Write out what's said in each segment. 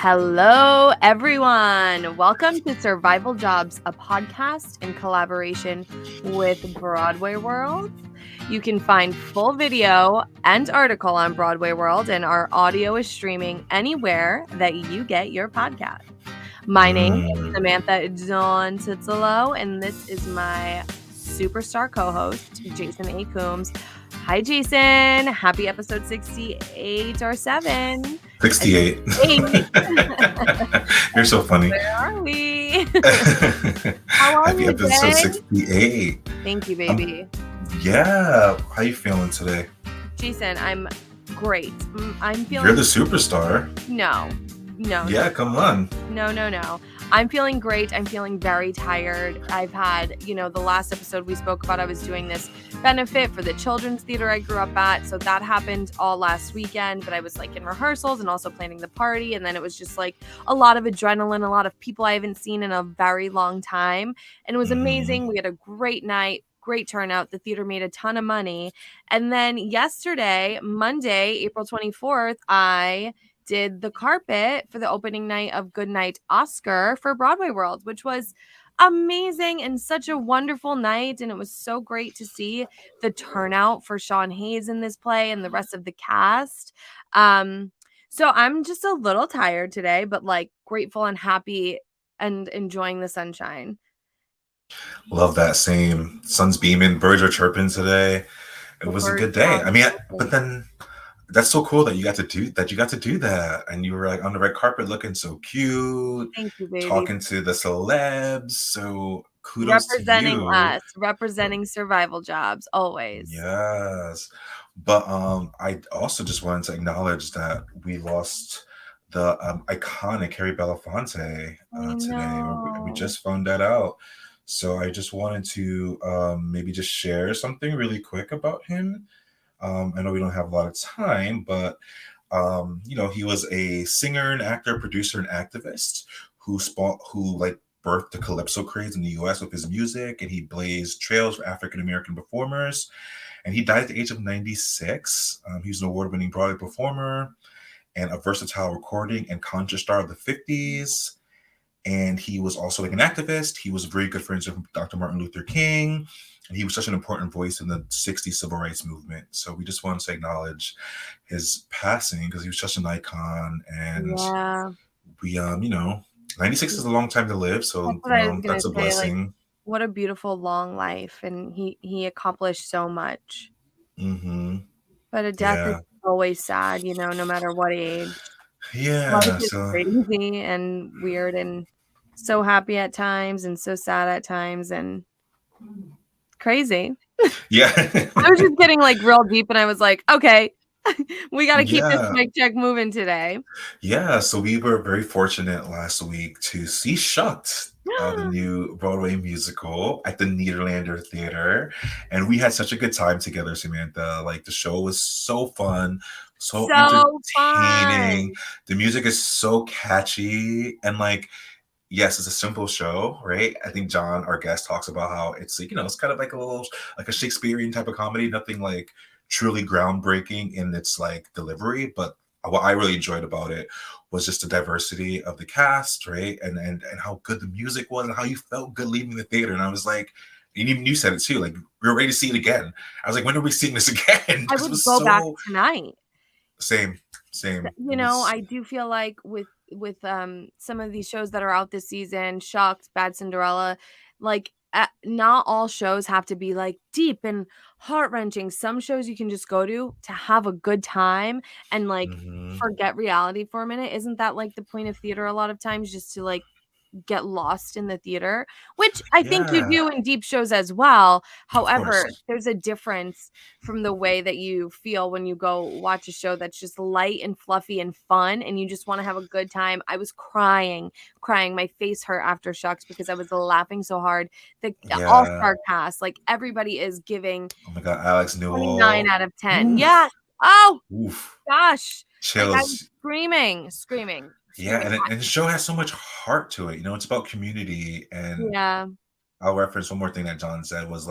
Hello, everyone. Welcome to Survival Jobs, a podcast in collaboration with BroadwayWorld. You can find full video and article on BroadwayWorld, and our audio is streaming anywhere that you get your podcast. My name is Samantha Tuozzolo, and this is my superstar co-host, Jason A. Coombs. Hi, Jason. Happy episode 68 or 7. 68. You're so funny. Where are we? How are Happy you episode today? 68. Thank you, baby. Yeah. How you feeling today? Jason, I'm great. I'm feeling... You're the superstar. No. Yeah, come on. No. I'm feeling great. I'm feeling very tired. I've had, the last episode we spoke about, I was doing this benefit for the children's theater I grew up at. So that happened all last weekend, but I was in rehearsals and also planning the party. And then it was just a lot of adrenaline, a lot of people I haven't seen in a very long time. And it was amazing. We had a great night. Great turnout. The theater made a ton of money. And then yesterday, Monday, April 24th, I did the carpet for the opening night of Goodnight Oscar for BroadwayWorld, which was amazing and such a wonderful night. And it was so great to see the turnout for Sean Hayes in this play and the rest of the cast. So I'm just a little tired today, but grateful and happy and enjoying the sunshine. Love that. Same. Sun's beaming, birds are chirping today. It was a good day. I mean, but then that's so cool that you got to do that, and you were on the red carpet looking so cute. Thank you, baby. Talking to the celebs. So kudos representing to you. us, representing Survival Jobs always. Yes, but I also just wanted to acknowledge that we lost the iconic Harry Belafonte today. We just found that out. So I just wanted to maybe just share something really quick about him. I know we don't have a lot of time, but he was a singer and actor, producer and activist who birthed the calypso craze in the U.S. with his music, and he blazed trails for African American performers. And he died at the age of 96. He was an award-winning Broadway performer and a versatile recording and concert star of the 50s. And he was also an activist. He was very good friends with Dr. Martin Luther King. And he was such an important voice in the 60s civil rights movement. So we just wanted to acknowledge his passing because he was such an icon. And we, 96 is a long time to live. So that's a blessing. What a beautiful long life. And he accomplished so much. Mm-hmm. But a death is always sad, no matter what age. Yeah. Life is crazy and weird and so happy at times and so sad at times and crazy. Yeah. I was just getting real deep and I was like, okay, we got to keep this mic check moving today. Yeah. So we were very fortunate last week to see SHUCKED, the new Broadway musical at the Nederlander Theatre. And we had such a good time together, Samantha. The show was so fun. So entertaining. Fun. The music is so catchy. And yes, it's a simple show, right? I think John, our guest, talks about how it's it's kind of a Shakespearean type of comedy, nothing truly groundbreaking in its delivery. But what I really enjoyed about it was just the diversity of the cast, right? And how good the music was and how you felt good leaving the theater. And I was and even you said it too, we were ready to see it again. I was when are we seeing this again? I would go back tonight. Same. I do feel with some of these shows that are out this season, Shocked, Bad Cinderella, not all shows have to be deep and heart-wrenching. Some shows you can just go to have a good time and forget reality for a minute. Isn't that the point of theater a lot of times, just to get lost in the theater, which I think you do in deep shows as well. However, there's a difference from the way that you feel when you go watch a show that's just light and fluffy and fun and you just want to have a good time. I was crying. My face hurt after SHUCKED because I was laughing so hard. The all-star cast, everybody is giving, oh my God, Alex Newell, 9 out of 10. Oof. Yeah. Oh, oof. Gosh. Chills. I was screaming. Yeah, and the show has so much heart to it. It's about community. And I'll reference one more thing that John said was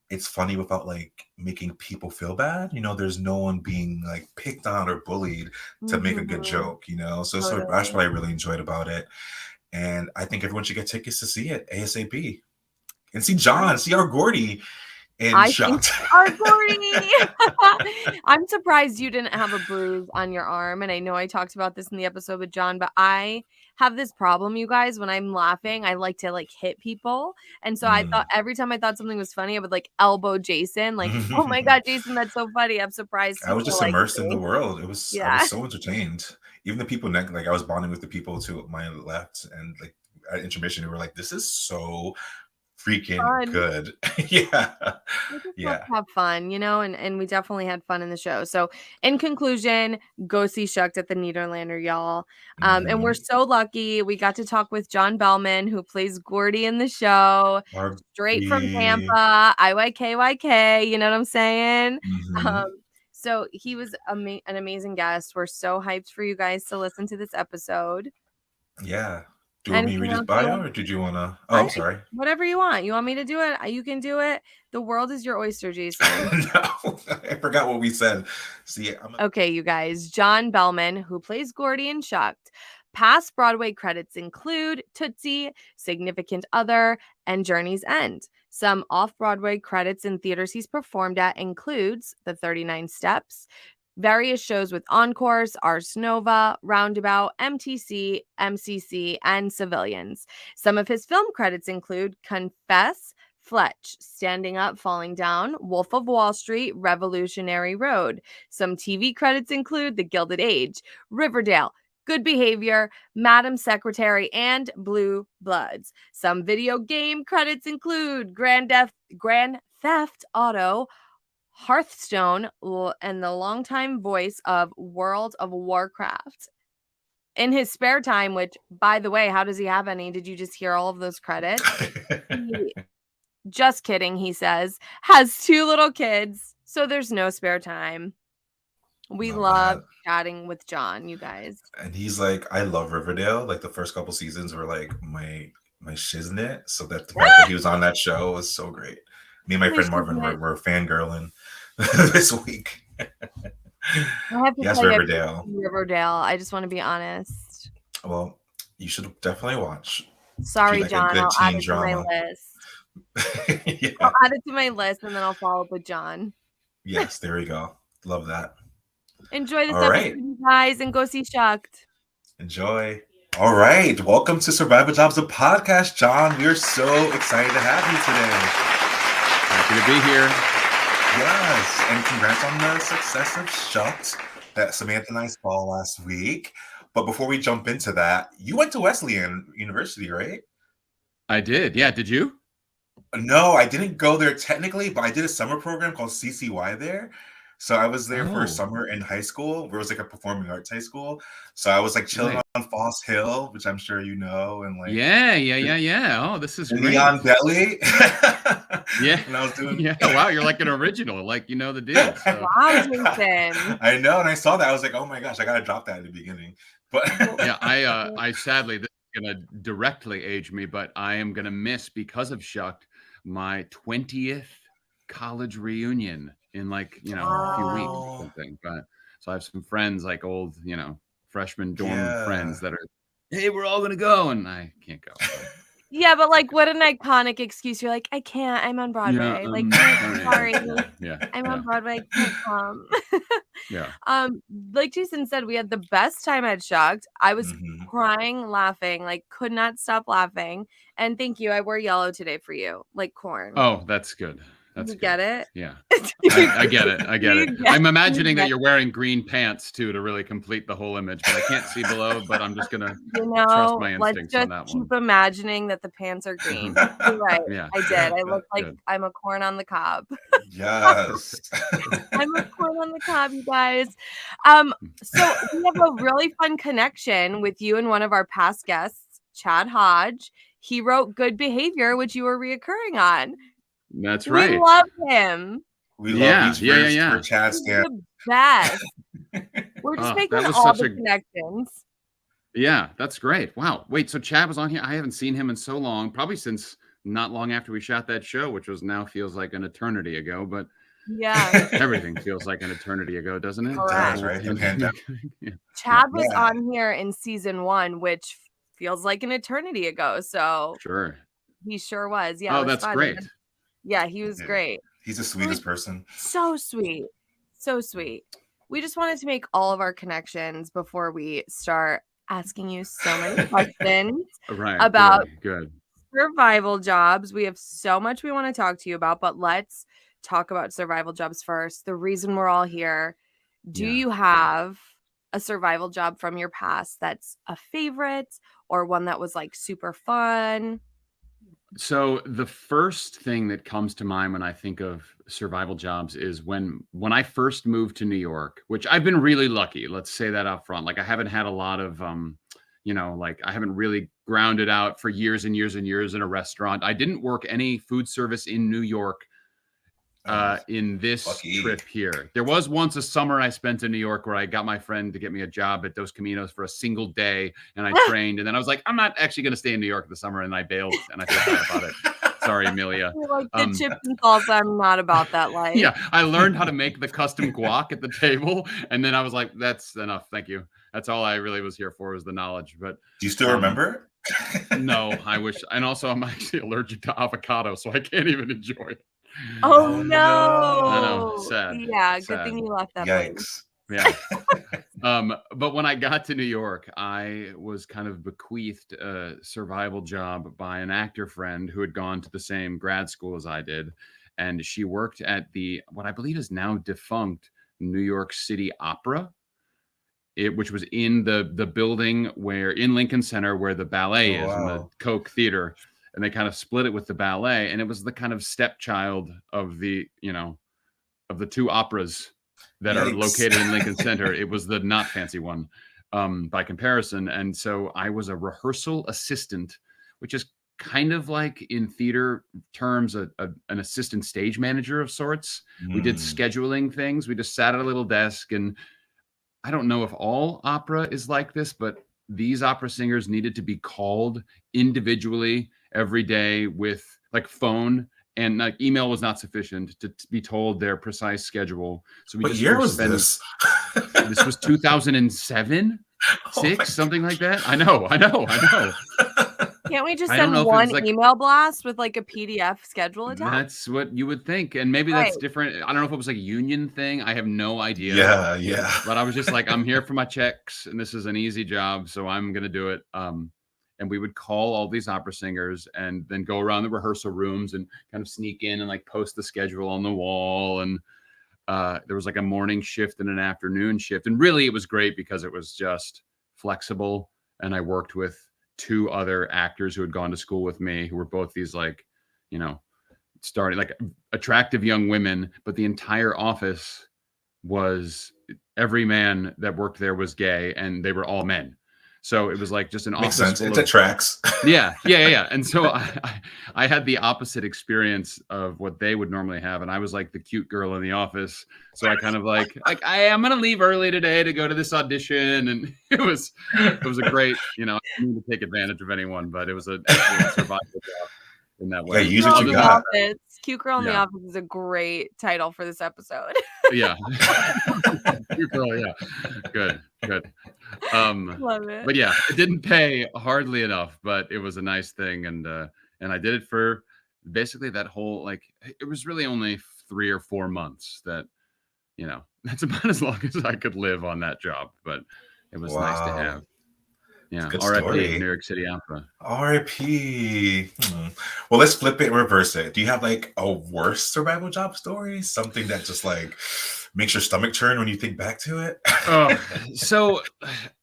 it's funny without like making people feel bad. There's no one being like picked on or bullied to make a good joke. So that's what I really enjoyed about it. And I think everyone should get tickets to see it ASAP and see John, see our Gordy. And shocked. Our Gordy. I'm surprised you didn't have a bruise on your arm. And I know I talked about this in the episode with John, but I have this problem, you guys. When I'm laughing, I like to like hit people. And so I thought every time I thought something was funny, I would like elbow Jason. Like, oh my God, Jason, that's so funny. I'm surprised. I was just immersed in the world. I was so entertained. Even the people like I was bonding with the people to my left, and like at intermission, they were like, "This is so freaking fun. Good." Yeah. Have fun, and we definitely had fun in the show. So in conclusion, go see Shucked at the Nederlander, y'all. And we're so lucky we got to talk with John Behlmann, who plays Gordy in the show, straight from Tampa, IYKYK, you know what I'm saying? So he was an amazing guest. We're so hyped for you guys to listen to this episode. Yeah. Do you want me to read his bio, or did you want to? Oh, I'm sorry. Whatever you want. You want me to do it? You can do it. The world is your oyster, Jason. No, I forgot what we said. See, okay, you guys. John Behlmann, who plays Gordy in Shucked. Past Broadway credits include Tootsie, Significant Other, and Journey's End. Some off-Broadway credits in theaters he's performed at includes The 39 Steps, various shows with Encores, Ars Nova, Roundabout, MTC, MCC, and Civilians. Some of his film credits include Confess, Fletch, Standing Up, Falling Down, Wolf of Wall Street, Revolutionary Road. Some TV credits include The Gilded Age, Riverdale, Good Behavior, Madam Secretary, and Blue Bloods. Some video game credits include Grand Theft Auto, Hearthstone, and the longtime voice of World of Warcraft. In his spare time, which, by the way, how does he have any? Did you just hear all of those credits? Just kidding, he says. Has 2 little kids, so there's no spare time. We love chatting with John, you guys. And he's like, I love Riverdale. Like the first couple seasons were like my shiznit. So that the fact that he was on that show was so great. Me and my friend Marvin were fangirling this week. Yes, Riverdale. Riverdale. I just want to be honest. Well, you should definitely watch. Sorry, John. I'll add it to my list. I'll add it to my list, and then I'll follow up with John. Yes, there you go. Love that. Enjoy this episode, you guys, and go see Shucked. Enjoy. All right. Welcome to Survivor Jobs, the podcast, John. We are so excited to have you today. Happy to be here. Yes, and congrats on the success of Shucked that Samantha and I saw last week. But before we jump into that, you went to Wesleyan University, right? I did. Yeah, did you? No, I didn't go there technically, but I did a summer program called CCY there. So I was there for a summer in high school, where it was like a performing arts high school. So I was like chilling on Foss Hill, which I'm sure you know, and like Oh, this is great. Neon Deli. Yeah. And I was doing wow, you're like an original, like you know the deal. So. Wow, Jason. I know, and I saw that. I was like, oh my gosh, I gotta drop that in the beginning. But yeah, I sadly, this is gonna directly age me, but I am gonna miss, because of Shucked, my 20th college reunion in like a few weeks or something. But so I have some friends, like old freshman dorm friends that are, hey, we're all gonna go, and I can't go. Yeah, but like, what an iconic excuse. You're like, I can't, I'm on Broadway. Sorry. I'm on Broadway, I can't come. Like Jason said, we had the best time at Shucked. I was crying, laughing, like could not stop laughing. And thank you. I wore yellow today for you, like corn. Oh, that's good. You get it? Yeah. I get it. I'm imagining that you're wearing green pants too to really complete the whole image, but I can't see below, but I'm just going to trust my instincts on that one. Keep imagining that the pants are green. You're right. Yeah. I did. I look like I'm a corn on the cob. Yes. I'm a corn on the cob, you guys. So we have a really fun connection with you and one of our past guests, Chad Hodge. He wrote Good Behavior, which you were reoccurring on. That's right. We love him. We love for Chad's the best. We're just making all the connections. Yeah, that's great. Wow. Wait, so Chad was on here. I haven't seen him in so long, probably since not long after we shot that show, which was now feels like an eternity ago, but yeah, everything feels like an eternity ago, doesn't it? Correct. Right? The pandemic. Yeah. Chad was on here in season 1, which feels like an eternity ago. So Sure. he sure was. Yeah. Oh, that's fun. great. Yeah, he was great. He's the sweetest person. So sweet. So sweet. We just wanted to make all of our connections before we start asking you so many questions about good survival jobs. We have so much we want to talk to you about, but let's talk about survival jobs first. The reason we're all here. Do you have a survival job from your past that's a favorite or one that was like super fun? So the first thing that comes to mind when I think of survival jobs is when I first moved to New York, which I've been really lucky. Let's say that up front. Like I haven't had a lot of, like I haven't really grounded out for years and years and years in a restaurant. I didn't work any food service in New York in this trip here. There was once a summer I spent in New York where I got my friend to get me a job at Dos Caminos for a single day, and I trained, and then I was like, I'm not actually going to stay in New York in the summer, and I bailed, and I feel bad about it. Sorry, Amelia. Like the chips and salsa, I'm not about that life. Yeah, I learned how to make the custom guac at the table, and then I was like, that's enough, thank you. That's all I really was here for, was the knowledge. But do you still remember? No, I wish. And also, I'm actually allergic to avocado, so I can't even enjoy it. Oh no! I know, sad. Yeah, sad. Good thing you left that Yikes. place. Yeah. But when I got to New York, I was kind of bequeathed a survival job by an actor friend who had gone to the same grad school as I did, and she worked at what I believe is now defunct New York City Opera, which was in the building in Lincoln Center where the ballet is, in the Koch Theater. And they kind of split it with the ballet, and it was the kind of stepchild of the two operas that are located in Lincoln Center. It was the not fancy one by comparison. And so I was a rehearsal assistant, which is kind of like in theater terms, an assistant stage manager of sorts. We did scheduling things. We just sat at a little desk, and I don't know if all opera is like this, but these opera singers needed to be called individually every day with like phone, and like email was not sufficient to be told their precise schedule. So what year was this? This was 2007, 6, something like that. I know. Can't we just send one email blast with like a PDF schedule attached? That's what you would think. And maybe that's different. I don't know if it was like a union thing. I have no idea. Yeah. But I was just like, I'm here for my checks, and this is an easy job, so I'm going to do it. And we would call all these opera singers and then go around the rehearsal rooms and kind of sneak in and like post the schedule on the wall. And there was like a morning shift and an afternoon shift. And really it was great because it was just flexible. And I worked with 2 other actors who had gone to school with me, who were both these like, starting like attractive young women, but the entire office was, every man that worked there was gay, and they were all men. So it was like just an office. Makes sense. It attracts. Yeah. And so I had the opposite experience of what they would normally have, and I was like the cute girl in the office. So I kind of like I'm gonna leave early today to go to this audition, and it was a great, I didn't mean to take advantage of anyone, but it was an excellent survival job in that way. Yeah, use what you got. Cute Girl in the Office is a great title for this episode. Yeah. Cute Girl, yeah. Good. Love it. But yeah, it didn't pay hardly enough, but it was a nice thing, and I did it for basically that whole, like, it was really only 3 or 4 months. That, that's about as long as I could live on that job, but it was nice to have. Yeah, R.I.P. New York City Opera. R.I.P. Well, let's flip it and reverse it. Do you have like a worse survival job story? Something that just like makes your stomach churn when you think back to it? So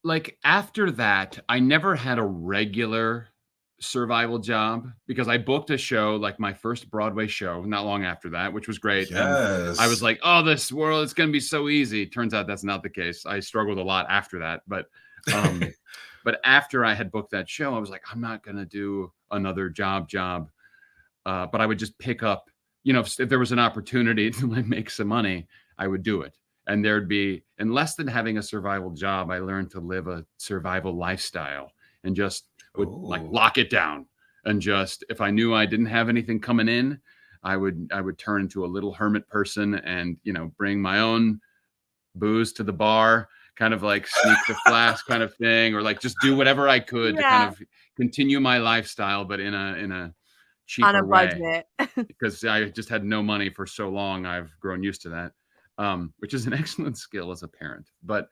like after that, I never had a regular survival job because I booked a show, like my first Broadway show, not long after that, which was great. Yes. And I was like, oh, this world, it's going to be so easy. Turns out that's not the case. I struggled a lot after that, but but after I had booked that show, I was like, I'm not going to do another job. But I would just pick up, if there was an opportunity to like make some money, I would do it. And there'd be, in less than having a survival job, I learned to live a survival lifestyle and just would like lock it down and just, if I knew I didn't have anything coming in, I would turn into a little hermit person and, bring my own booze to the bar, kind of like sneak the flask kind of thing, or like just do whatever I could to kind of continue my lifestyle, but in a cheaper way, because I just had no money for so long. I've grown used to that, which is an excellent skill as a parent. But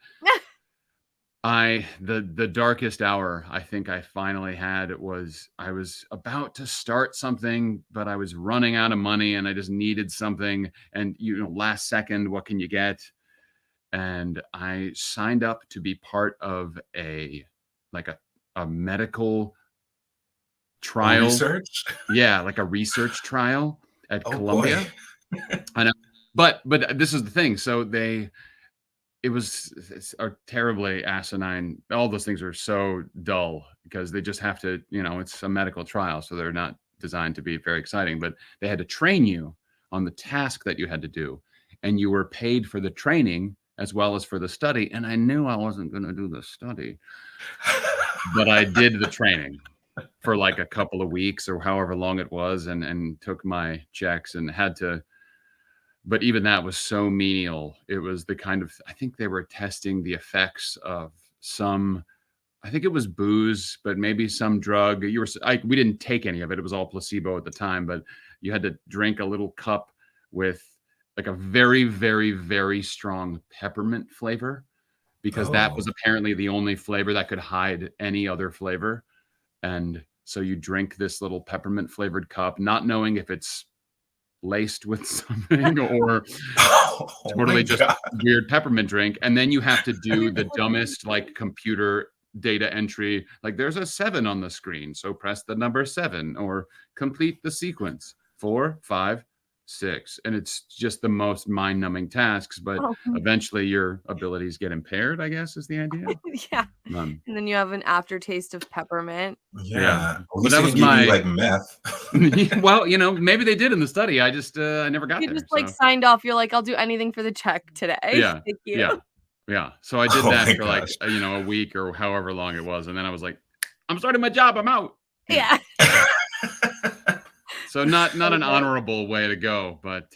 the darkest hour I think I finally had was I was about to start something, but I was running out of money and I just needed something. And last second, what can you get? And I signed up to be part of a medical trial. Research? Yeah, like a research trial at Columbia. I know. But this is the thing. So it was terribly asinine. All those things are so dull because they just have to, it's a medical trial. So they're not designed to be very exciting, but they had to train you on the task that you had to do. And you were paid for the training as well as for the study. And I knew I wasn't going to do the study, but I did the training for like a couple of weeks or however long it was, and took my checks and had to. But even that was so menial. It was the kind of, I think they were testing the effects of some, I think it was booze, but maybe some drug. We didn't take any of it. It was all placebo at the time, but you had to drink a little cup with like a very, very, very strong peppermint flavor, because that was apparently the only flavor that could hide any other flavor. And so you drink this little peppermint flavored cup, not knowing if it's laced with something or totally just weird peppermint drink. And then you have to do the dumbest like computer data entry, like there's a 7 on the screen, so press the number 7, or complete the sequence 4, 5, 6. And it's just the most mind-numbing tasks, but eventually your abilities get impaired, I guess is the idea. And then you have an aftertaste of peppermint. Well, that was my like meth. Well, maybe they did in the study. I just I never got there. You just signed off. You're like, I'll do anything for the check today. Thank you. Yeah. So I did that for like a week or however long it was, and then I was like, I'm starting my job. I'm out. Yeah. So not an honorable way to go, but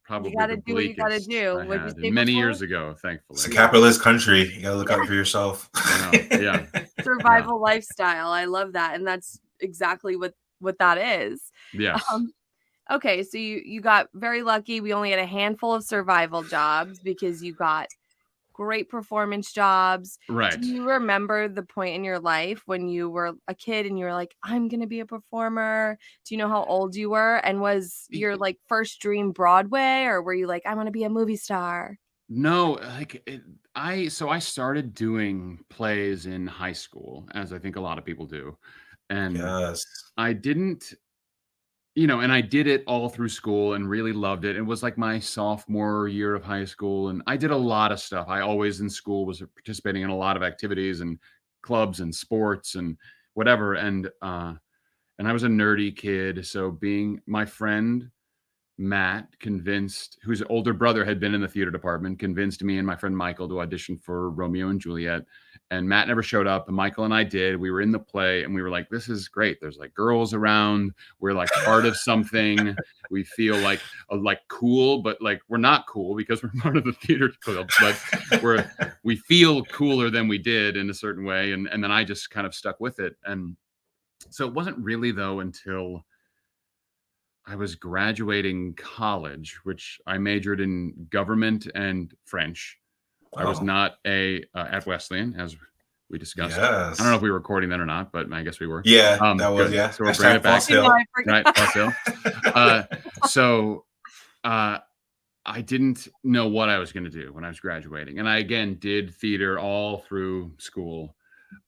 probably you gotta do what you gotta do. Many years ago, thankfully. It's a capitalist country. You gotta look out for yourself. Yeah. Survival lifestyle. I love that, and that's exactly what that is. Yeah. Okay, so you got very lucky. We only had a handful of survival jobs because you got great performance jobs. Right. Do you remember the point in your life when you were a kid and you were like, I'm going to be a performer? Do you know how old you were? And was your like first dream Broadway, or were you like, I want to be a movie star? No, I started doing plays in high school, as I think a lot of people do. And I didn't, and I did it all through school and really loved it. It was like my sophomore year of high school, and I did a lot of stuff. I always in school was participating in a lot of activities and clubs and sports and whatever. And I was a nerdy kid. So my friend Matt whose older brother had been in the theater department, convinced me and my friend Michael to audition for Romeo and Juliet. And Matt never showed up, and Michael and I did. We were in the play and we were like, this is great. There's like girls around. We're like part of something. We feel like cool, but like we're not cool because we're part of the theater club, but we feel cooler than we did in a certain way. And then I just kind of stuck with it. And so it wasn't really though until I was graduating college, which I majored in government and French. I was not at Wesleyan, as we discussed. Yes. I don't know if we were recording that or not, but I guess we were. Yeah, that was, good. So we're bringing it back. Right, so I didn't know what I was going to do when I was graduating. And I, again, did theater all through school,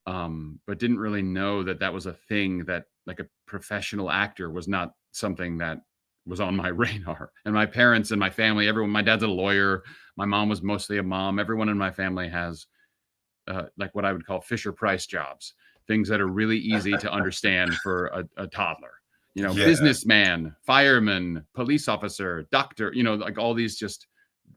but didn't really know that was a thing, that like a professional actor was not something that was on my radar. And my parents and my family, everyone, my dad's a lawyer. My mom was mostly a mom. Everyone in my family has like what I would call Fisher Price jobs, things that are really easy to understand for a toddler, businessman, fireman, police officer, doctor, like all these just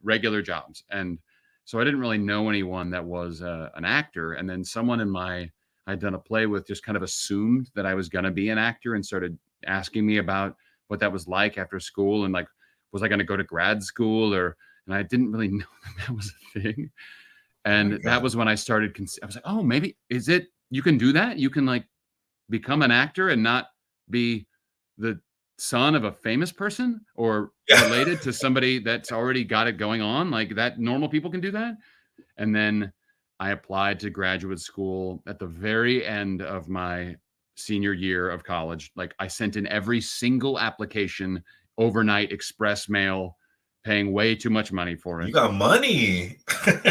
regular jobs. And so I didn't really know anyone that was an actor. And then someone in my I'd done a play with just kind of assumed that I was going to be an actor and started asking me about what that was like after school. And like, was I going to go to grad school and I didn't really know that was a thing. And that was when I started, I was like, oh, maybe you can do that. You can like become an actor and not be the son of a famous person or related to somebody that's already got it going on, like that normal people can do that. And then I applied to graduate school at the very end of my senior year of college. Like I sent in every single application overnight, express mail, paying way too much money for it. You got money.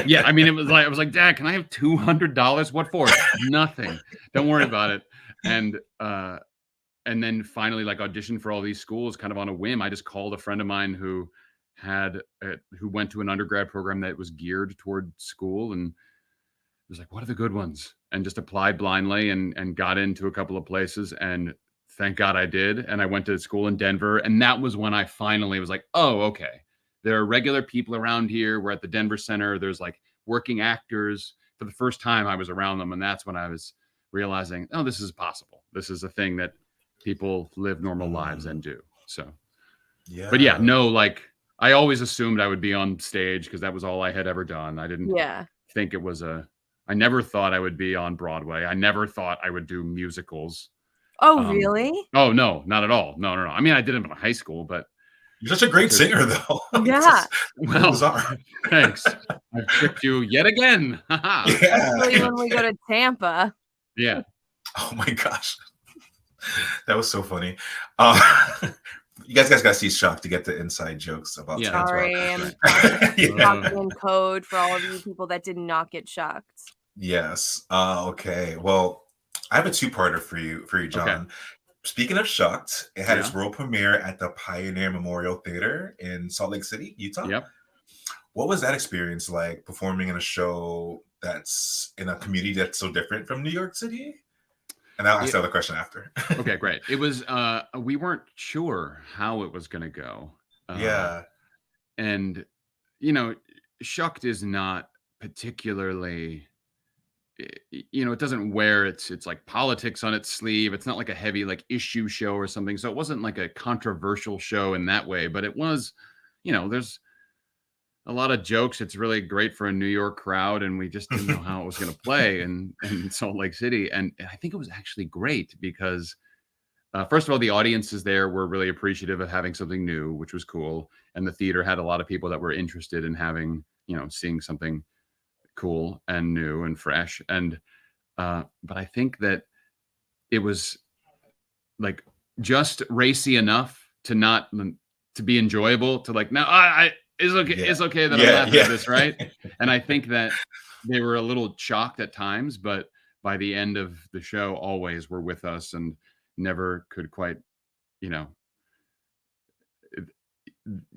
Yeah, I mean, it was like, I was like, Dad, can I have $200? What for? Nothing. Don't worry about it. And then finally, like, auditioned for all these schools kind of on a whim. I just called a friend of mine who went to an undergrad program that was geared toward school, and was like, what are the good ones? And just applied blindly and got into a couple of places. And thank God I did. And I went to school in Denver. And that was when I finally was like, oh, okay. There are regular people around here. We're at the Denver Center. There's like working actors. For the first time I was around them. And that's when I was realizing, oh, this is possible. This is a thing that people live normal lives and do. So, yeah. But yeah, no, like I always assumed I would be on stage because that was all I had ever done. I didn't think it was I never thought I would be on Broadway. I never thought I would do musicals. Oh, really? Oh, no, not at all. No. I mean, I did them in high school, but you're such a great singer, though. Yeah. Well, thanks. I've tricked you yet again. Especially when we go to Tampa. Yeah. Oh my gosh. That was so funny. You guys got to see Shucked to get the inside jokes about Tampa. Sorry, I'm talking in code for all of you people that did not get shucked. Yes. Okay. Well, I have a two-parter for you, John. Okay. Speaking of Shucked, it had its world premiere at the Pioneer Memorial Theater in Salt Lake City, Utah. Yep. What was that experience like, performing in a show that's in a community that's so different from New York City? And I'll ask the other question after. Okay, great. It was, we weren't sure how it was going to go. And, you know, Shucked is not particularly, you know, it doesn't wear it's like politics on its sleeve. It's not like a heavy like issue show or something. So it wasn't like a controversial show in that way, but it was, you know, there's a lot of jokes. It's really great for a New York crowd, and we just didn't know how it was going to play in Salt Lake City. And I think it was actually great because, first of all, the audiences there were really appreciative of having something new, which was cool. And the theater had a lot of people that were interested in having, you know, seeing something cool and new and fresh. And but I think that it was like just racy enough to be enjoyable, to like, no, it's okay. Yeah. It's okay that I'm laughing at this, right? And I think that they were a little shocked at times, but by the end of the show, always were with us and never could quite, you know.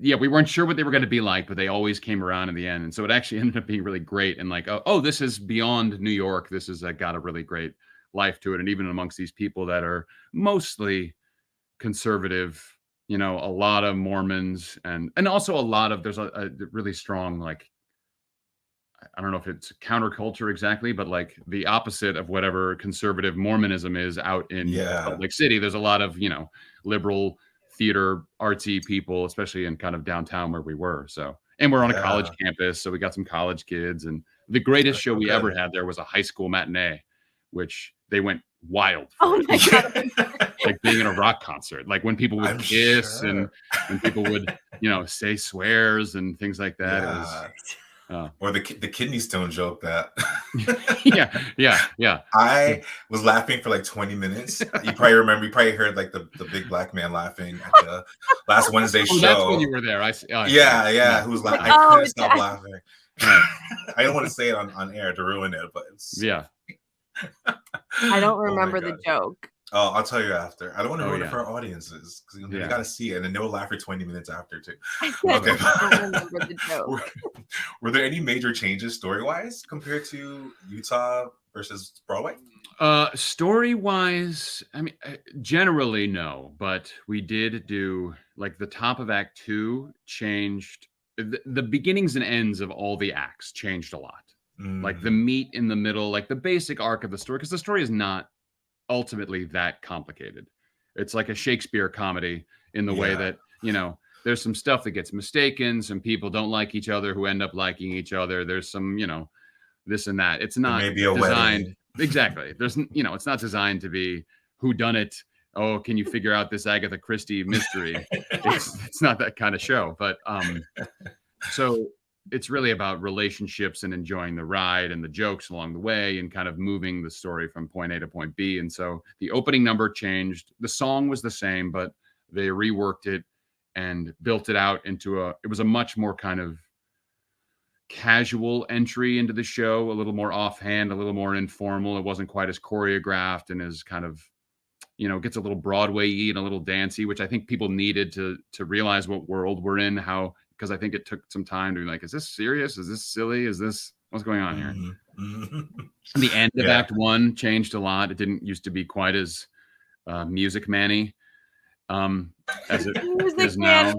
Yeah, we weren't sure what they were going to be like, but they always came around in the end, and so it actually ended up being really great. And like, oh, this is beyond New York. This is got a really great life to it, and even amongst these people that are mostly conservative. You know, a lot of Mormons and also there's a really strong, like, I don't know if it's counterculture exactly, but like the opposite of whatever conservative Mormonism is out in Salt Lake City. There's a lot of, you know, liberal theater, artsy people, especially in kind of downtown where we were. So, and we're on a college campus. So we got some college kids, and the greatest show we ever had there was a high school matinee, which they went wild. Oh my God. Like being in a rock concert, like when people would kiss and when people would, you know, say swears and things like that. Yeah. It was, or the kidney stone joke that. yeah. I was laughing for like 20 minutes. You probably heard like the big black man laughing at the last Wednesday show. That's when you were there. Who's like, I couldn't stop laughing. I don't want to say it on air to ruin it, but it's I don't remember the joke. Oh, I'll tell you after. I don't want to ruin it for our audiences because you got to see it, and then they'll laugh for 20 minutes after too. Okay. I don't remember the joke. Were there any major changes story-wise compared to Utah versus Broadway? Story-wise, I mean, generally no, but we did do like the top of Act 2 changed. The beginnings and ends of all the acts changed a lot. like the meat in the middle, like the basic arc of the story, because the story is not ultimately that complicated. It's like a Shakespeare comedy in the way that, you know, there's some stuff that gets mistaken. Some people don't like each other who end up liking each other. There's some, you know, this and that. It's not designed. Exactly. There's, you know, it's not designed to be whodunit. Oh, can you figure out this Agatha Christie mystery? It's not that kind of show. But so it's really about relationships and enjoying the ride and the jokes along the way and kind of moving the story from point A to point B. And so the opening number changed. The song was the same, but they reworked it and built it out into it was a much more kind of casual entry into the show, a little more offhand, a little more informal. It wasn't quite as choreographed and as kind of, you know, gets a little Broadway-y and a little dancey, which I think people needed to realize what world we're in, because I think it took some time to be like, is this serious? Is this silly? Is this, what's going on here? The end of Act One changed a lot. It didn't used to be quite as Music Man-y as it is now.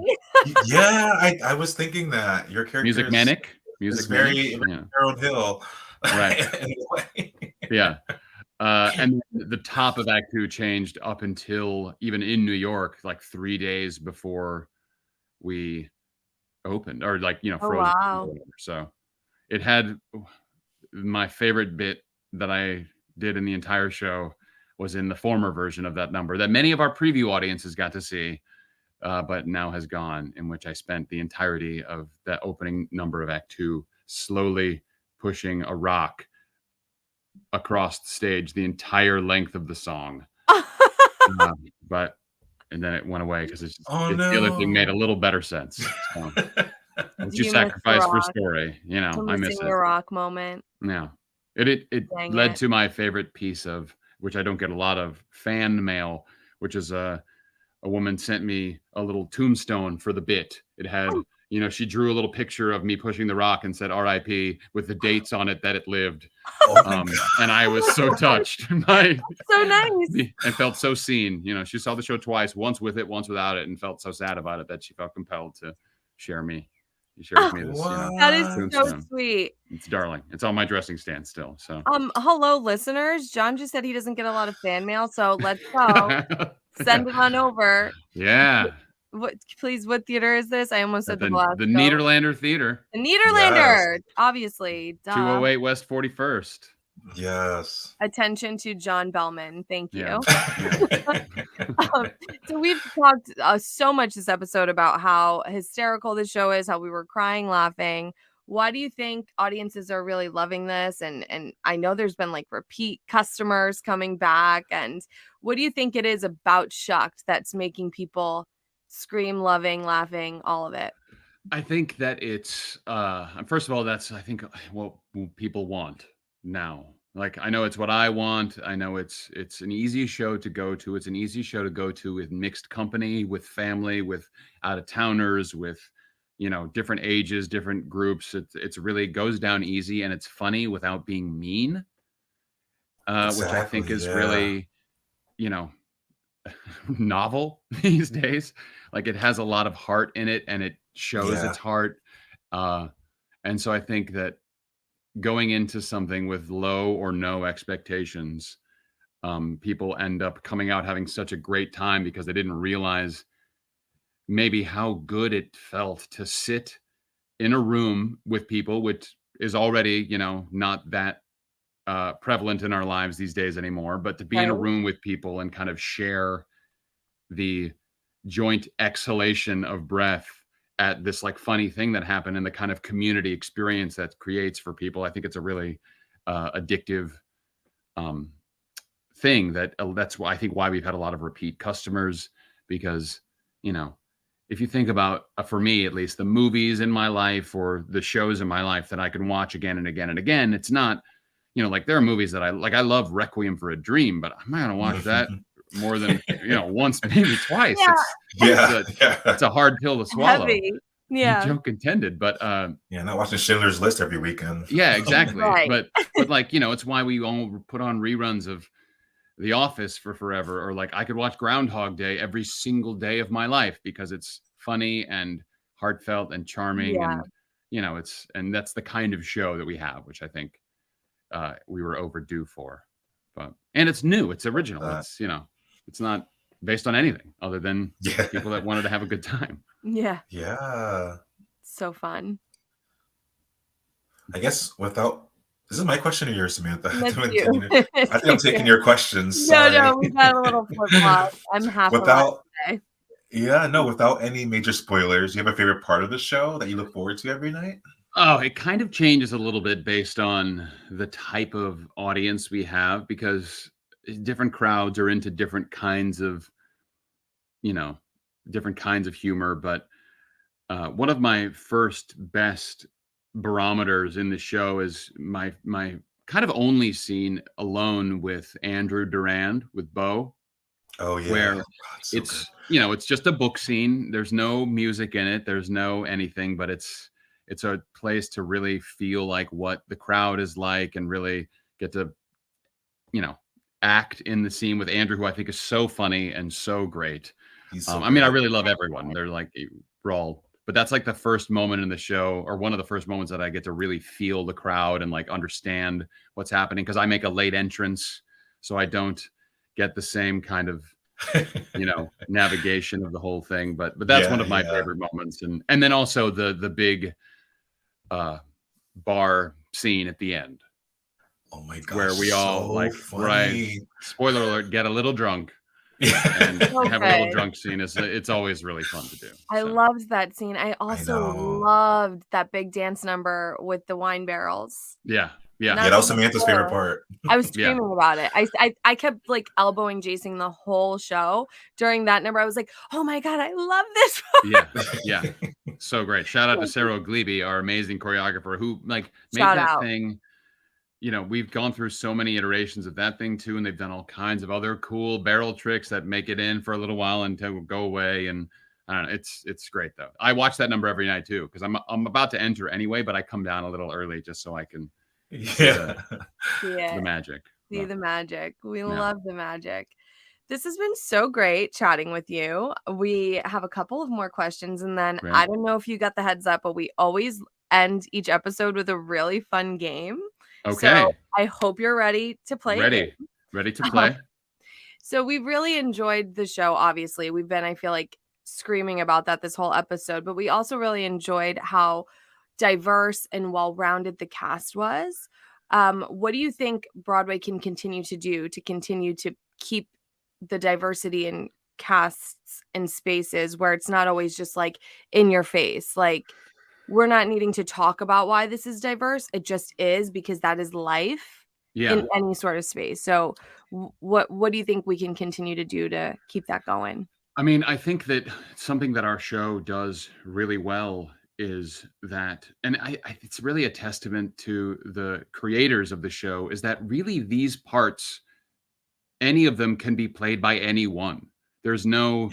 I was thinking that your character Music Manic. Music very Harold Hill. Right. Yeah. And the top of Act Two changed up until even in New York, like 3 days before we opened, or like, you know, frozen. Wow. So it had my favorite bit that I did in the entire show was in the former version of that number that many of our preview audiences got to see, but now has gone, in which I spent the entirety of that opening number of Act Two slowly pushing a rock across the stage the entire length of the song. And then it went away because the other thing made a little better sense. So, what you sacrifice for story, you know, I miss it. The rock moment. Yeah. It led to my favorite piece of, which I don't get a lot of, fan mail, which is a woman sent me a little tombstone for the bit. It had, you know, she drew a little picture of me pushing the rock and said R.I.P. with the dates on it that it lived. And I was so touched. So nice. And felt so seen. You know, she saw the show twice, once with it, once without it, and felt so sad about it that she felt compelled to share me. She shared with me this. You know, that is so sweet. It's darling. It's on my dressing stand still. So hello, listeners. John just said he doesn't get a lot of fan mail, so let's go. Send it on over. Yeah. What theater is this? I almost said the Nederlander Theatre. The Nederlander, obviously. Duh. 208 West 41st. Yes. Attention to John Behlmann. Thank you. Yeah. So we've talked so much this episode about how hysterical the show is, how we were crying, laughing. Why do you think audiences are really loving this? And I know there's been like repeat customers coming back. And what do you think it is about Shucked that's making people scream, loving, laughing, all of it? I think that it's first of all, that's I think what people want now. Like, I know it's what I want. I know it's an easy show to go to. It's an easy show to go to with mixed company, with family, with out of towners, with, you know, different ages, different groups. It's really goes down easy, and it's funny without being mean, which I think is really, you know, novel these days. Like, it has a lot of heart in it, and it shows its heart. And so I think that going into something with low or no expectations, people end up coming out having such a great time because they didn't realize maybe how good it felt to sit in a room with people, which is already, you know, not that prevalent in our lives these days anymore, but to be in a room with people and kind of share the joint exhalation of breath at this like funny thing that happened and the kind of community experience that creates for people. I think it's a really addictive thing that's why I think why we've had a lot of repeat customers, because, you know, if you think about, for me at least, the movies in my life or the shows in my life that I can watch again and again and again, it's not, you know, like there are movies that I love Requiem for a Dream, but I'm not going to watch that more than, you know, once, maybe twice. It's a hard pill to swallow. Heavy. Yeah. No joke intended, but not watching Schindler's List every weekend. Yeah, exactly. Right. But like, you know, it's why we all put on reruns of The Office for forever, or like I could watch Groundhog Day every single day of my life because it's funny and heartfelt and charming, and and that's the kind of show that we have, which I think we were overdue for. And it's new, it's original. It's it's not based on anything other than people that wanted to have a good time. Yeah. Yeah. So fun. I guess this is my question or yours, Samantha? That's you. I think I'm taking your questions. Sorry. No, we got a little flip-flop. I'm half alive today. Yeah, no, without any major spoilers, you have a favorite part of the show that you look forward to every night? Oh, it kind of changes a little bit based on the type of audience we have, because different crowds are into different kinds of humor. But one of my first best barometers in the show is my kind of only scene alone with Andrew Durand with Bo. Oh yeah, where it's it's just a book scene. There's no music in it. There's no anything, but it's a place to really feel like what the crowd is like and really get to act in the scene with Andrew, who I think is so funny and so great. I mean, I really love everyone. They're like, we're all, but that's like the first moment in the show, or one of the first moments that I get to really feel the crowd and like understand what's happening, because I make a late entrance, so I don't get the same kind of navigation of the whole thing. But that's one of my favorite moments. And then also the big bar scene at the end. Oh my god! Where we all funny. Spoiler alert, get a little drunk. And have a little drunk scene. It's always really fun to do. I loved that scene. I also loved that big dance number with the wine barrels. Yeah. That was Samantha's favorite part. I was screaming about it. I kept like elbowing Jason the whole show during that number. I was like, oh my god, I love this part. Yeah. So great. Shout out to Sarah Glebe, our amazing choreographer, who made that thing. We've gone through so many iterations of that thing too, and they've done all kinds of other cool barrel tricks that make it in for a little while and to go away. And I don't know, it's great though. I watch that number every night too, because I'm about to enter anyway, but I come down a little early just so I can see the magic. See the magic. We love the magic. This has been so great chatting with you. We have a couple of more questions, and then I don't know if you got the heads up, but we always end each episode with a really fun game. Okay. So I hope you're ready to play. Ready to play. So we really enjoyed the show. Obviously, we've been, I feel like, screaming about that this whole episode, but we also really enjoyed how diverse and well-rounded the cast was. What do you think Broadway can continue to do to continue to keep the diversity in casts and spaces where it's not always just like in your face? Like, we're not needing to talk about why this is diverse. It just is, because that is life in any sort of space. So what do you think we can continue to do to keep that going? I mean, I think that something that our show does really well is that, and it's really a testament to the creators of the show, is that really these parts, any of them can be played by anyone. There's no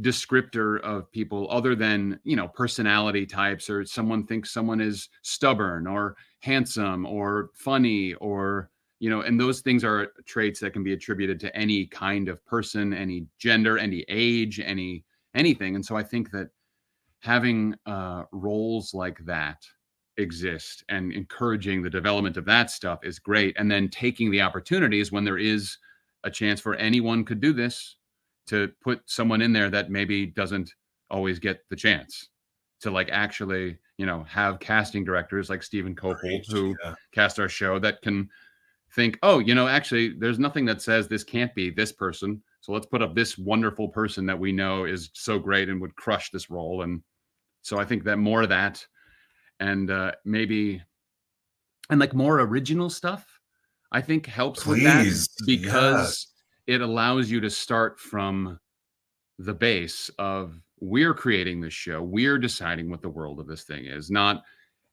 descriptor of people other than, personality types, or someone thinks someone is stubborn or handsome or funny, or, and those things are traits that can be attributed to any kind of person, any gender, any age, anything. And so I think that having roles like that exist and encouraging the development of that stuff is great. And then taking the opportunities when there is a chance for anyone could do this, to put someone in there that maybe doesn't always get the chance to actually, have casting directors like Stephen Copel, who cast our show, that can think, oh, actually there's nothing that says this can't be this person. So let's put up this wonderful person that we know is so great and would crush this role. And so I think that more of that, and maybe, and more original stuff, I think helps with that, because it allows you to start from the base of, we're creating this show, we're deciding what the world of this thing is, not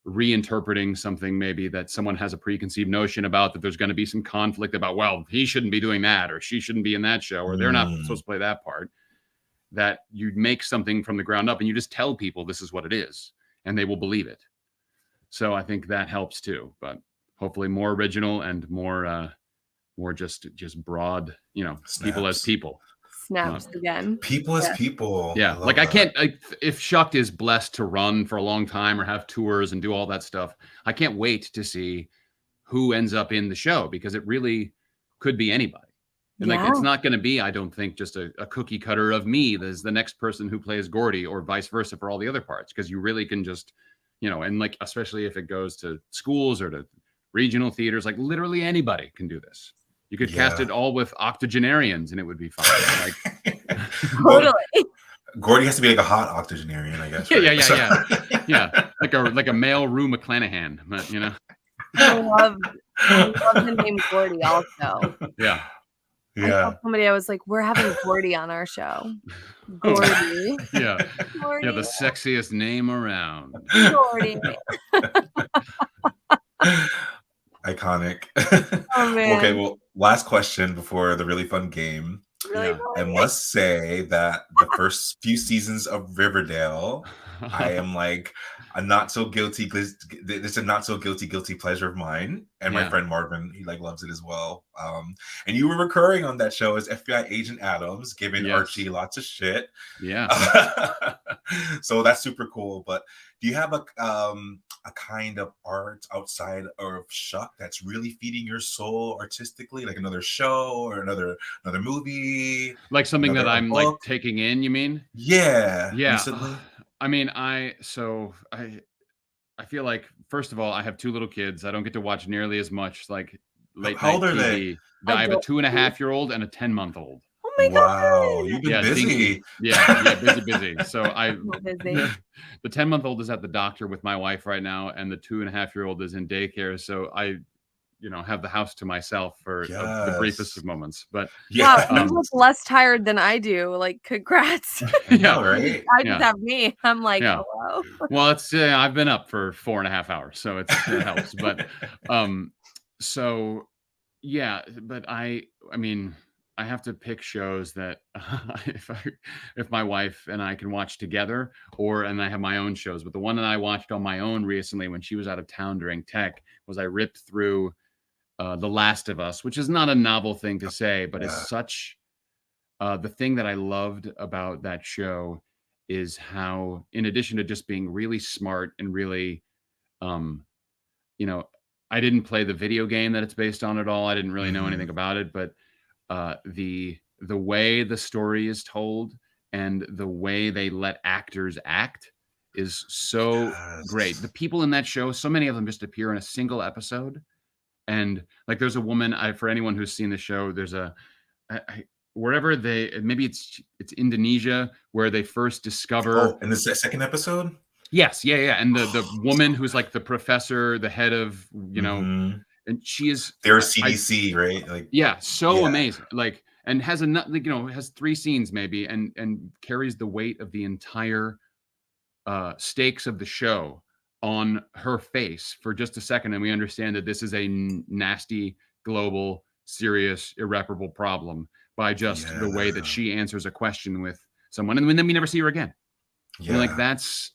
reinterpreting something maybe that someone has a preconceived notion about, that there's going to be some conflict about, well, he shouldn't be doing that, or she shouldn't be in that show, or they're not supposed to play that part. That you make something from the ground up and you just tell people this is what it is, and they will believe it. So I think that helps too, but hopefully more original and more just broad, people as people. snaps again. People is people. Yeah, like I can't. If Shucked is blessed to run for a long time or have tours and do all that stuff, I can't wait to see who ends up in the show, because it really could be anybody. And like, it's not going to be, I don't think, just a cookie cutter of me as the next person who plays Gordy, or vice versa for all the other parts, because you really can just, and like, especially if it goes to schools or to regional theaters, like literally anybody can do this. You could cast it all with octogenarians and it would be fine. Like, totally. Gordy has to be like a hot octogenarian, I guess. Right? Yeah. Like a male Rue McClanahan, but I love the name Gordy also. Yeah. I told somebody, I was like, we're having Gordy on our show. Gordy. Gordy. Yeah, the sexiest name around. Gordy. Iconic. Oh, man. Okay, well, last question before the really fun game. I must say that the first few seasons of Riverdale, I am like a not so guilty. It's a not so guilty pleasure of mine, and my friend Marvin, he like loves it as well. And you were recurring on that show as FBI Agent Adams, giving Archie lots of shit. So that's super cool. But do you have a kind of art outside of Shuck that's really feeding your soul artistically, like another show or another movie, like something that I'm book? Like taking in? You mean? Yeah. Recently? I mean, I feel like, first of all, I have 2 little kids. I don't get to watch nearly as much like late How old night are TV. I have a 2.5-year-old and a 10-month-old. Oh my God! Wow, you've been busy. Busy. So the 10-month-old is at the doctor with my wife right now, and the 2.5-year-old is in daycare. So I, have the house to myself for the briefest of moments. But you look less tired than I do. Like, congrats. Right? I just have me. I'm like, hello. Well, it's I've been up for 4.5 hours, so it helps. But but I mean, I have to pick shows that if my wife and I can watch together, and I have my own shows. But the one that I watched on my own recently when she was out of town during tech was I ripped through The Last of Us, which is not a novel thing to say, but it's such the thing that I loved about that show is how, in addition to just being really smart and really, I didn't play the video game that it's based on at all. I didn't really know anything about it, but the way the story is told and the way they let actors act is so great. The people in that show, so many of them just appear in a single episode. And like, there's a woman, for anyone who's seen the show, there's wherever maybe it's Indonesia, where they first discover. In the second episode? Yes. Yeah. And the woman who's like the professor, the head of, and she is. They're CDC, right? Like, amazing. Like, and has has 3 scenes maybe, and carries the weight of the entire stakes of the show on her face for just a second. And we understand that this is a nasty, global, serious, irreparable problem by just the way that she answers a question with someone. And then we never see her again. Yeah. Like, that's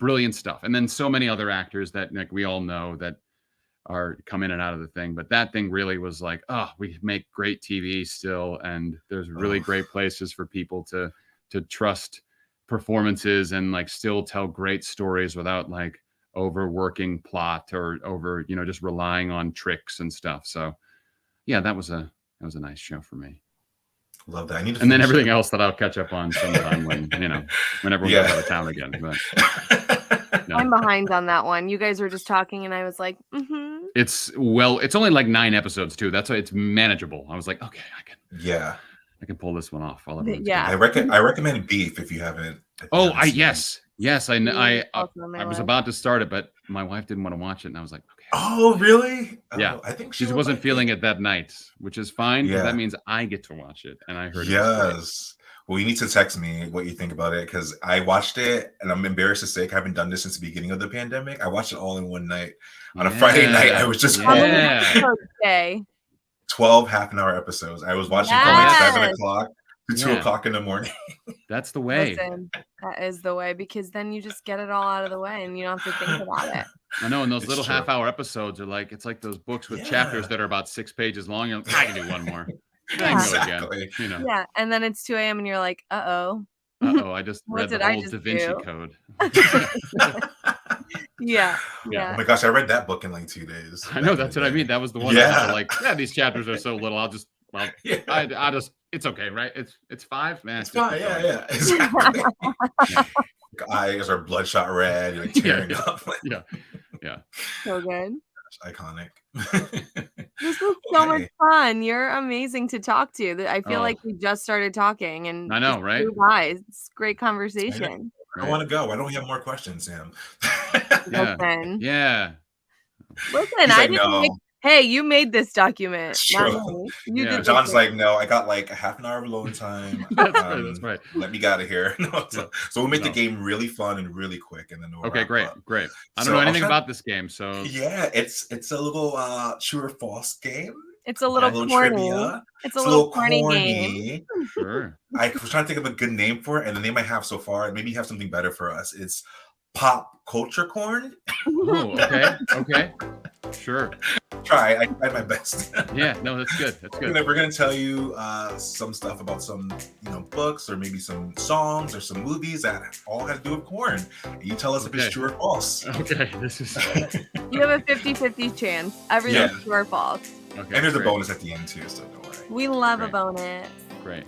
brilliant stuff. And then so many other actors that like we all know that are come in and out of the thing. But that thing really was like, we make great TV still. And there's really great places for people to trust performances and like still tell great stories without like overworking plot or over, just relying on tricks and stuff. So that was a nice show for me. Love that. I need to and then everything else that I'll catch up on sometime when everyone goes out of town again. But I'm behind on that one. You guys were just talking and I was like, It's only like 9 episodes too. That's why it's manageable. I was like, okay, I can pull this one off. I recommend Beef if you haven't. Yes. I was about to start it, but my wife didn't want to watch it, and I was like, okay. Oh, really? Yeah. I think she wasn't feeling it that night, which is fine. Yeah. That means I get to watch it, and I heard it. Yes. Well, you need to text me what you think about it, because I watched it, and I'm embarrassed to say I haven't done this since the beginning of the pandemic. I watched it all in one night. On a Friday night, I was just 12 half-an-hour episodes. I was watching from like 7 o'clock to 2 o'clock in the morning. That's the way. Listen, that is the way, because then you just get it all out of the way and you don't have to think about it. I know, and those little half-hour episodes are like, it's like those books with chapters that are about 6 pages long. You're like, I can do one more. Exactly. Again, Yeah, and then it's 2 a.m. and you're like, uh-oh. I just What read the did I whole just Da Vinci do? Code. Yeah. Oh my gosh, I read that book in like 2 days. I know, that's what I mean. That was the one that like, these chapters are so little. I'll just it's okay, right? It's 5, man. It's fine. Yeah, exactly. Eyes are bloodshot red, you're like tearing up. Yeah. So good. Iconic. This was so much fun. You're amazing to talk to. I feel like we just started talking, and I know, right? It's great conversation. I want to go. Why don't we have more questions, Sam? Yeah. Listen, I didn't make. Hey, you made this document. You did. John's like, no, I got like a half an hour of alone time. That's right. Let me get out of here. So we'll make the game really fun and really quick, and then we'll great. I don't know anything about this game, so yeah, it's a little true or false game. It's a little corny. Trivia. It's a little corny game. Sure. I was trying to think of a good name for it, and the name I have so far, maybe you have something better for us. It's pop culture corn. Oh, okay. Sure. I tried my best. Yeah, no, that's good. We're gonna tell you some stuff about some books or maybe some songs or some movies that all have to do with corn. You tell us if it's true or false. Okay, this is. You have a 50-50 chance. Everything's true or false. Okay, and there's a bonus at the end too, so don't worry. We love a bonus. Great.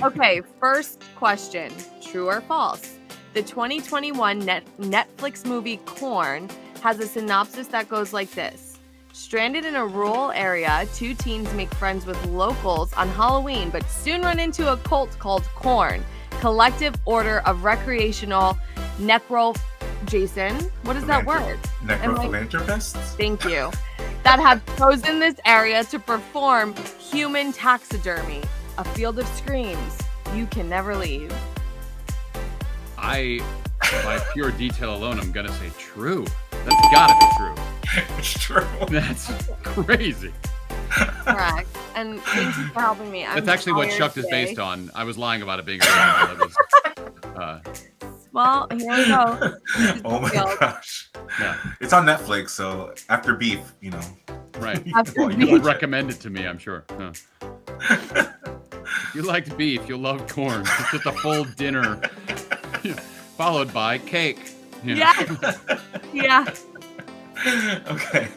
Okay, first question: true or false? The 2021 Netflix movie Corn has a synopsis that goes like this. Stranded in a rural area, 2 teens make friends with locals on Halloween, but soon run into a cult called Corn, Collective Order of Recreational Jason, what is that word? Necrophilanthropists? Thank you. That have chosen this area to perform human taxidermy, a field of screams you can never leave. By pure detail alone, I'm gonna say true. That's gotta be true. It's true. That's crazy. Correct. And thank you for helping me. That's actually what Shucked is based on. I was lying about it being original. Well, here we go. Oh my gosh. Yeah. It's on Netflix, so after Beef, Right. You recommend it to me, I'm sure. Huh. If you liked Beef, you'll love Corn. It's just a full dinner. Followed by cake. Yeah. Okay.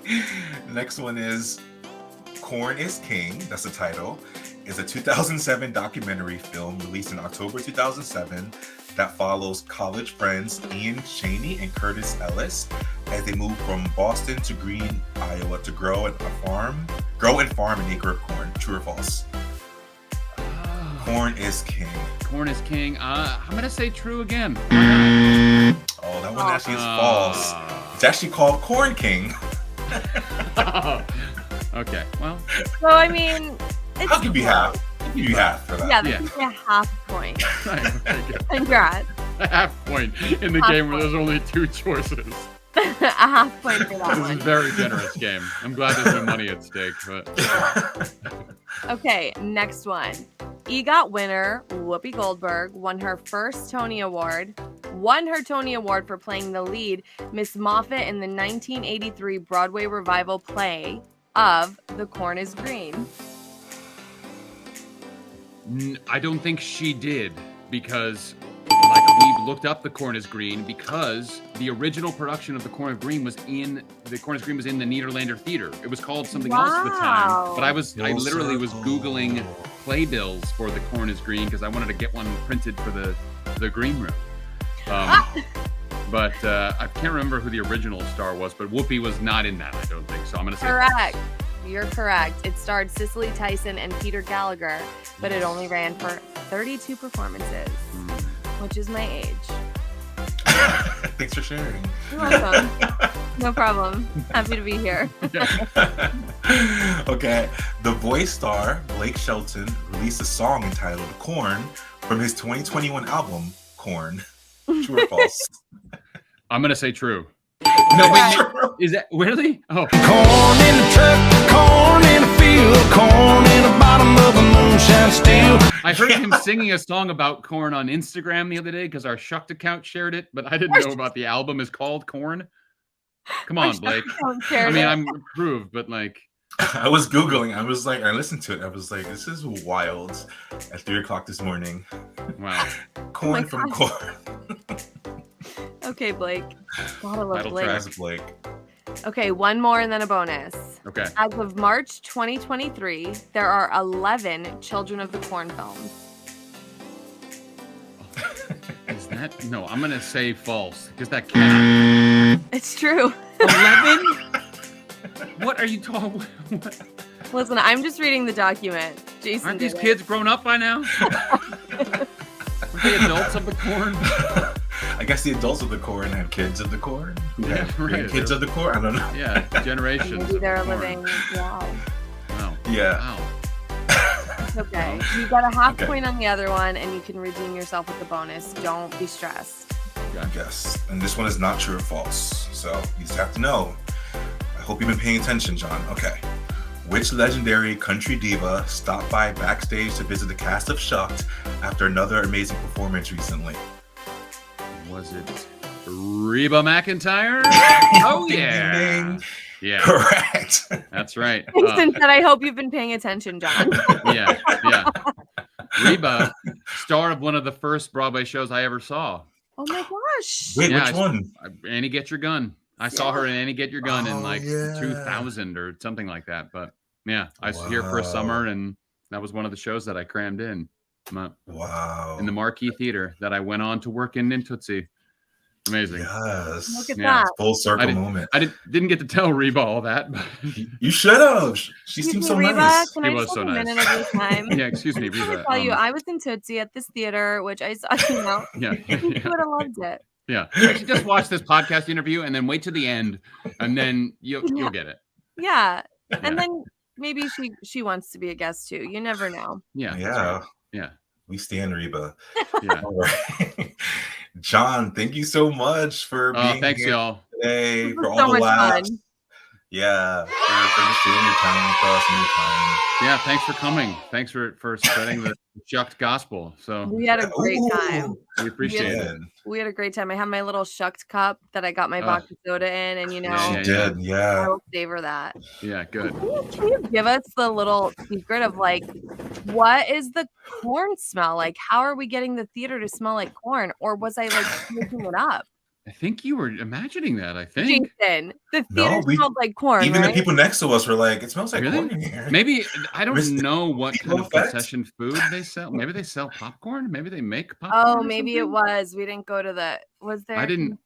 Next one is Corn is King. That's the title. It's a 2007 documentary film released in October 2007 that follows college friends Ian Chaney and Curtis Ellis as they move from Boston to Greene, Iowa to grow and farm an acre of corn. True or false? Corn is King. Corn is King. I'm going to say true again. Oh, that one actually is false. It's actually called Corn King. Okay, well. So, I mean, it's... I'll give you half. I'll give you half for that. Yeah, this is a half point. Congrats. A half point in the game where there's only 2 choices. A half point for that This one. is a very generous game. I'm glad there's no money at stake. But... Okay, next one. EGOT winner Whoopi Goldberg won her Tony Award for playing the lead Miss Moffat in the 1983 Broadway revival play of The Corn is Green. I don't think she did, because we looked up The Corn is Green because the original production of The Corn is Green was in the Nederlander Theatre. It was called something else at the time, but I literally was Googling playbills for The Corn is Green because I wanted to get one printed for the green room. But I can't remember who the original star was, but Whoopi was not in that, I don't think. So I'm going to say correct. You're correct. It starred Cicely Tyson and Peter Gallagher, but it only ran for 32 performances, which is my age. Thanks for sharing. You're welcome. No problem. Happy to be here. Okay. The Voice star, Blake Shelton, released a song entitled Corn from his 2021 album, Corn. True or false? I'm going to say true. No, wait, is that really? Oh. Corn in the truck, corn in the field, corn in the bottom of a moonshine still. I heard him singing a song about corn on Instagram the other day because our Shucked account shared it, but I didn't know about the album is called Corn. Come on, Blake. I mean, I'm approved, but I was Googling. I was like, I listened to it. I was like, this is wild. At 3:00 this morning. Wow. Corn from corn. Okay, Blake. Gotta love Title Blake. track. That's Blake. Okay, one more and then a bonus. Okay. As of March 2023, there are 11 Children of the Corn films. Is that? No, I'm going to say false because that cat. It's true. 11? What are you talking? Listen, I'm just reading the document. Jason, Aren't these did it. kids grown up by now? Aren't they adults of the corn? I guess the adults of the corn have kids of the corn. Yeah, right. Kids of the corn. I don't know. Yeah, generations. Maybe of they're corn. living. Wow. Wow. Yeah. Wow. It's okay. You got a half Okay. point on the other one, and you can redeem yourself with the bonus. Don't be stressed. Yes. And this one is not true or false. So you just have to know. I hope you've been paying attention, John. Okay. Which legendary country diva stopped by backstage to visit the cast of Shucked after another amazing performance recently? Was it Reba McIntire? Oh, Ding, ding, yeah. ding. Yeah, Correct. that's right. Jason said, I hope you've been paying attention, John. Yeah. Reba, star of one of the first Broadway shows I ever saw. Oh my gosh. Wait, Yeah, which one? Annie Get Your Gun. I saw her in Annie Get Your Gun in Oh, like yeah. 2000 or something like that. But yeah, I was here for a summer, and that was one of the shows that I crammed in. Wow. In the Marquee Theater that I went on to work in Tootsie. Amazing. Yes. Look at Yeah. that. Full circle moment. I didn't get to tell Reba all that. But You should have. She Excuse seems me, so Reba, nice. Can She I was just so have a nice. minute of your time? yeah, excuse me, I Reba. want to tell you, I was in Tootsie at this theater, which I saw, you know. Yeah, You would have loved it. yeah. You should just watch this podcast interview and then wait to the end, and then you'll get it. Yeah. Yeah. And then maybe she wants to be a guest too. You never know. Yeah. that's Yeah. right. Yeah. We stand Reba. Yeah. All right. John, thank you so much for Oh, being thanks, here y'all. today, This for was all so the much laughs. fun. Yeah, for just sharing your time with us and your time. Yeah. Thanks for coming. Thanks for spreading the Shucked gospel. So We had a great time. we appreciate it. We had a great time. I have my little Shucked cup that I got my vodka soda in, and you know, Yeah, She did, I yeah. will savor that. Yeah. Good. Can you give us the little secret of like, what is the corn smell? Like, how are we getting the theater to smell like corn? Or was I like making it up? I think you were imagining that. I think Jason, the No, theater we- smelled like corn, Even right? the people next to us were like, it smells like Really? corn in here. maybe I don't Mr. know what kind of Effect? concession food they sell. Maybe they sell popcorn. Maybe they make popcorn. Oh, or maybe it something? was. We didn't go to the. Was there? I didn't.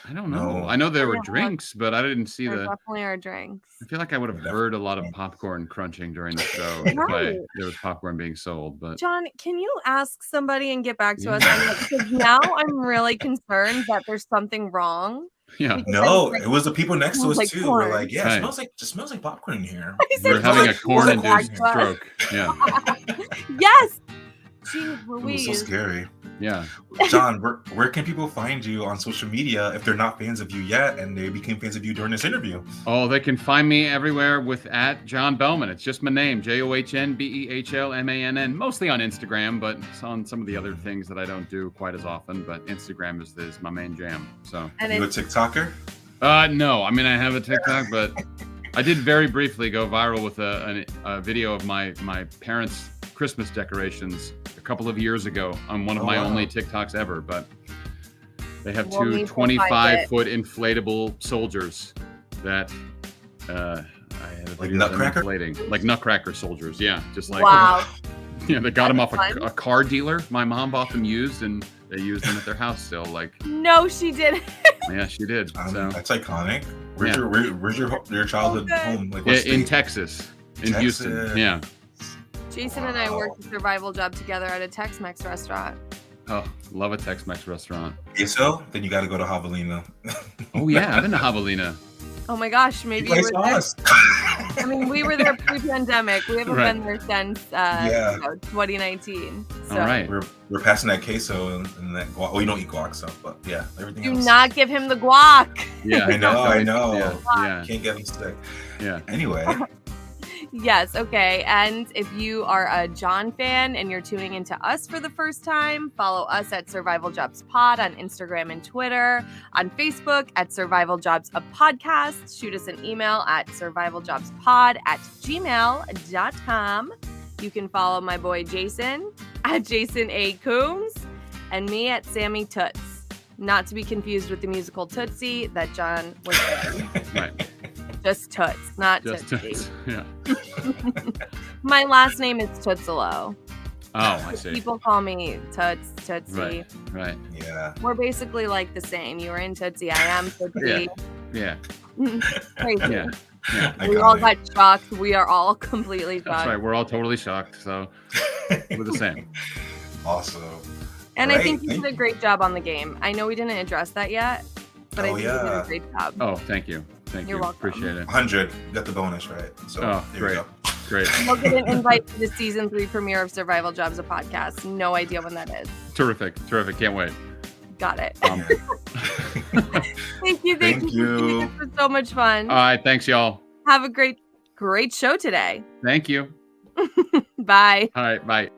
I don't know. No. I know there were Yeah. drinks, but I didn't see There the. definitely are drinks. I feel like I would have heard a lot of popcorn crunching during the show if Right. there was popcorn being sold. But John, can you ask somebody and get back to us? Yeah. On that? Because now I'm really concerned that there's something wrong. yeah, Because No, like, it was the people next to smells us like too. corn. We're like, yeah, Right. it smells like popcorn in here. I said, we're having a "Like, corn-induced like, stroke. Yeah, Yes. Jeez It was Louise. so scary. yeah. John, where can people find you on social media if they're not fans of you yet and they became fans of you during this interview? Oh, they can find me everywhere with @John Behlmann. It's just my name, JOHNBEHLMANN. Mostly on Instagram, but it's on some of the other things that I don't do quite as often. But Instagram is my main jam. So And You a it's TikToker? no, I mean I have a TikTok, but I did very briefly go viral with a video of my parents' Christmas decorations a couple of years ago on one of Oh, my wow. only TikToks ever. But they have We'll need two to find 25-foot inflatable soldiers that I had a Like video of them Nutcracker? inflating, like Nutcracker soldiers. Yeah, just like wow. yeah, they got them off That's a car dealer. My mom bought them used, and they used them at their house still. Like, No, she didn't. yeah, she did. So That's iconic. Where's Yeah. where's your childhood Okay. home? Like what in state? Texas, in Houston. Texas. Yeah. Jason and I Wow. worked a survival job together at a Tex-Mex restaurant. Oh, love a Tex-Mex restaurant. So then you got to go to Javelina. Oh yeah, I've been to Javelina. Oh my gosh, maybe You you guys were saw there. us. I mean, we were there pre-pandemic. We haven't Right. been there since Yeah. 2019. So All right. We're passing that queso and that guac. Well, you don't eat guac, so but yeah, everything do else. not give him the guac. Yeah, I know. Yeah, Can't get them sick. yeah. Anyway, Yes, okay. And if you are a John fan and you're tuning into us for the first time, follow us at Survival Jobs Pod on Instagram and Twitter, on Facebook at Survival Jobs a Podcast. Shoot us an email at survivaljobspod@gmail.com. You can follow my boy Jason at Jason A. Coombs and me at Sammy Toots. Not to be confused with the musical Tootsie that John was in. Right. Just Toots, not Just Tootsie. Toots. Yeah. My last name is Tuozzolo. Oh, I see. People call me Toots, Tootsie. Right. Yeah. We're basically like the same. You were in Tootsie, I am Tootsie. Yeah. Crazy. Yeah. We all got shocked. We are all completely shocked. That's right. We're all totally shocked. So we're the same. Awesome. And I think you did a great job on the game. I know we didn't address that yet, but I think you did a great job. Oh, thank you. You're welcome. Appreciate it. 100. Got the bonus, right? So great. Great. You'll get an invite to the season 3 premiere of Survival Jobs, a podcast. No idea when that is. Terrific. Can't wait. Got it. Yeah. Thank you. Thank you. This was so much fun. All right. Thanks, y'all. Have a great show today. Thank you. Bye. All right. Bye.